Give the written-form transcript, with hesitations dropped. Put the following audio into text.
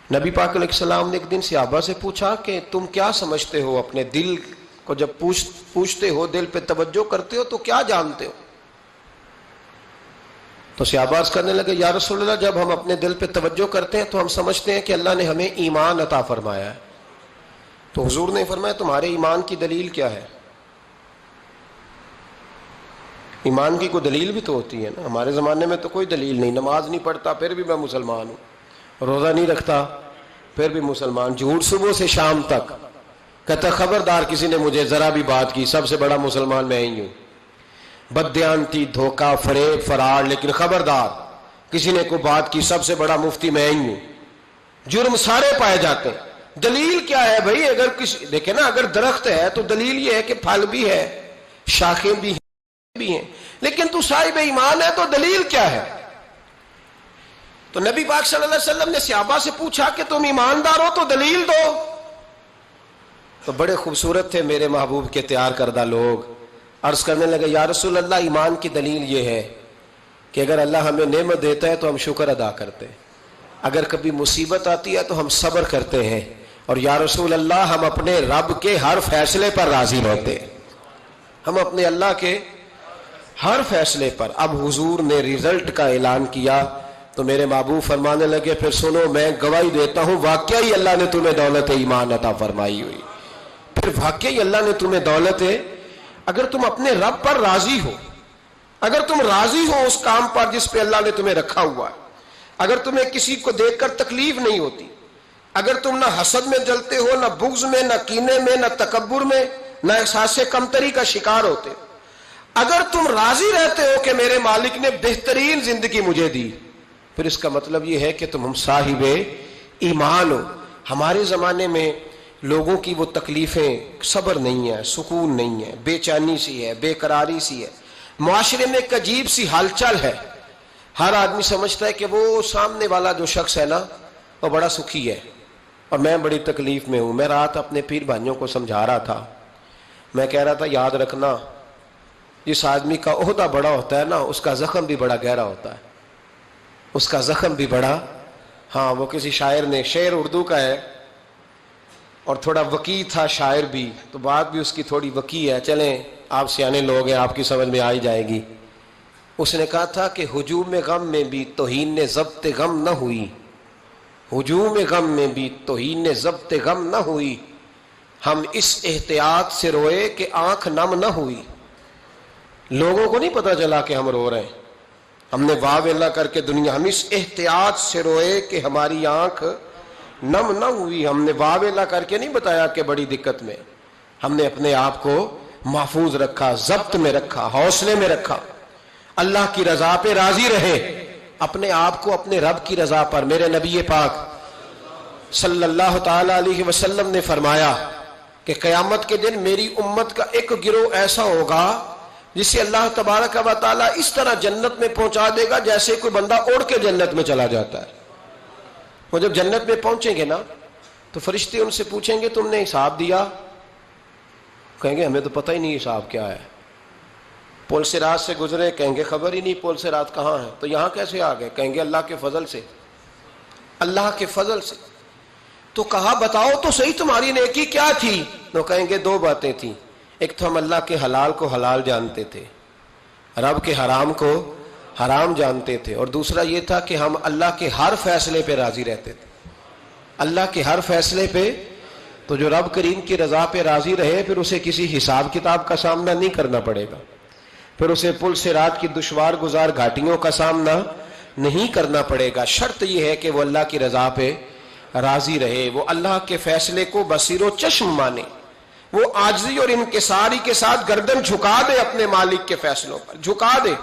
نبی پاک علیہ السلام نے ایک دن صحابہ سے پوچھا کہ تم کیا سمجھتے ہو؟ اپنے دل کو جب پوچھتے ہو، دل پہ توجہ کرتے ہو تو کیا جانتے ہو؟ تو صحابہ عرض کرنے لگے یا رسول اللہ، جب ہم اپنے دل پہ توجہ کرتے ہیں تو ہم سمجھتے ہیں کہ اللہ نے ہمیں ایمان عطا فرمایا ہے۔ تو حضور نے فرمایا تمہارے ایمان کی دلیل کیا ہے؟ ایمان کی کوئی دلیل بھی تو ہوتی ہے نا۔ ہمارے زمانے میں تو کوئی دلیل نہیں، نماز نہیں پڑھتا پھر بھی میں مسلمان ہوں، روزہ نہیں رکھتا پھر بھی مسلمان، جھوٹ صبح سے شام تک، کہتا خبردار کسی نے مجھے ذرا بھی بات کی سب سے بڑا مسلمان میں ہی ہوں، بددیانتی، دھوکہ، فریب، فرار، لیکن خبردار کسی نے کوئی بات کی سب سے بڑا مفتی میں ہی ہوں۔ جرم سارے پائے جاتے ہیں۔ دلیل کیا ہے بھائی؟ اگر کسی دیکھیں نا، اگر درخت ہے تو دلیل یہ ہے کہ پھل بھی ہے، شاخیں بھی ہیں، لیکن تو صاحب ایمان ہے تو دلیل کیا ہے؟ تو نبی پاک صلی اللہ علیہ وسلم نے صحابہ سے پوچھا کہ تم ایماندار ہو تو دلیل دو۔ تو بڑے خوبصورت تھے میرے محبوب کے تیار کردہ لوگ، عرض کرنے لگے یا رسول اللہ، ایمان کی دلیل یہ ہے کہ اگر اللہ ہمیں نعمت دیتا ہے تو ہم شکر ادا کرتے ہیں، اگر کبھی مصیبت آتی ہے تو ہم صبر کرتے ہیں، اور یا رسول اللہ ہم اپنے رب کے ہر فیصلے پر راضی رہتے ہیں، ہم اپنے اللہ کے ہر فیصلے پر۔ اب حضور نے رزلٹ کا اعلان کیا تو میرے محبوب فرمانے لگے پھر سنو، میں گواہی دیتا ہوں واقعی اللہ نے تمہیں دولت ایمان عطا فرمائی ہوئی، پھر واقعی اللہ نے تمہیں دولت ہے۔ اگر تم اپنے رب پر راضی ہو، اگر تم راضی ہو اس کام پر جس پہ اللہ نے تمہیں رکھا ہوا ہے، اگر تمہیں کسی کو دیکھ کر تکلیف نہیں ہوتی، اگر تم نہ حسد میں جلتے ہو، نہ بغض میں، نہ کینے میں، نہ تکبر میں، نہ احساس کمتری کا شکار ہوتے، اگر تم راضی رہتے ہو کہ میرے مالک نے بہترین زندگی مجھے دی، پھر اس کا مطلب یہ ہے کہ تم ہم صاحب ایمان ہو۔ ہمارے زمانے میں لوگوں کی وہ تکلیفیں، صبر نہیں ہے، سکون نہیں ہے، بے چینی سی ہے، بے قراری سی ہے، معاشرے میں ایک عجیب سی ہلچل ہے۔ ہر آدمی سمجھتا ہے کہ وہ سامنے والا جو شخص ہے نا وہ بڑا سکھی ہے اور میں بڑی تکلیف میں ہوں۔ میں رات اپنے پیر بھائیوں کو سمجھا رہا تھا، میں کہہ رہا تھا یاد رکھنا جس آدمی کا عہدہ بڑا ہوتا ہے نا اس کا زخم بھی بڑا گہرا ہوتا ہے، اس کا زخم بھی بڑا۔ ہاں، وہ کسی شاعر نے، شعر اردو کا ہے اور تھوڑا وقی تھا شاعر بھی، تو بات بھی اس کی تھوڑی وقی ہے، چلیں آپ سیانے لوگ ہیں آپ کی سمجھ میں آ ہی جائے گی۔ اس نے کہا تھا کہ ہجوم غم میں بھی توہین ضبط غم نہ ہوئی، ہجوم غم میں بھی توہین ضبط غم نہ ہوئی، ہم اس احتیاط سے روئے کہ آنکھ نم نہ ہوئی۔ لوگوں کو نہیں پتا چلا کہ ہم رو رہے ہیں، ہم نے واہ ویلا کر کے دنیا، ہم اس احتیاط سے روئے کہ ہماری آنکھ نم نہ ہوئی، ہم نے واہ ویلا کر کے نہیں بتایا کہ بڑی دقت میں، ہم نے اپنے آپ کو محفوظ رکھا، ضبط میں رکھا، حوصلے میں رکھا، اللہ کی رضا پہ راضی رہے، اپنے آپ کو اپنے رب کی رضا پر۔ میرے نبی پاک صلی اللہ تعالی علیہ وسلم نے فرمایا کہ قیامت کے دن میری امت کا ایک گروہ ایسا ہوگا جسے اللہ تبارک و تعالیٰ اس طرح جنت میں پہنچا دے گا جیسے کوئی بندہ اڑ کے جنت میں چلا جاتا ہے۔ وہ جب جنت میں پہنچیں گے نا تو فرشتے ان سے پوچھیں گے تم نے حساب دیا؟ کہیں گے ہمیں تو پتہ ہی نہیں حساب کیا ہے۔ پل سے رات سے گزرے، کہیں گے خبر ہی نہیں پل سے رات کہاں ہے، تو یہاں کیسے آ گئے؟ کہیں گے اللہ کے فضل سے، اللہ کے فضل سے۔ تو کہا بتاؤ تو صحیح تمہاری نیکی کیا تھی؟ تو کہیں گے دو باتیں تھیں، ایک تو ہم اللہ کے حلال کو حلال جانتے تھے، رب کے حرام کو حرام جانتے تھے، اور دوسرا یہ تھا کہ ہم اللہ کے ہر فیصلے پہ راضی رہتے تھے، اللہ کے ہر فیصلے پہ۔ تو جو رب کریم کی رضا پہ راضی رہے پھر اسے کسی حساب کتاب کا سامنا نہیں کرنا پڑے گا، پھر اسے پل سے رات کی دشوار گزار گھاٹیوں کا سامنا نہیں کرنا پڑے گا۔ شرط یہ ہے کہ وہ اللہ کی رضا پہ راضی رہے، وہ اللہ کے فیصلے کو بصیر و چشم مانے، وہ عاجزی اور انکساری کے ساتھ گردن جھکا دے، اپنے مالک کے فیصلوں پر جھکا دے۔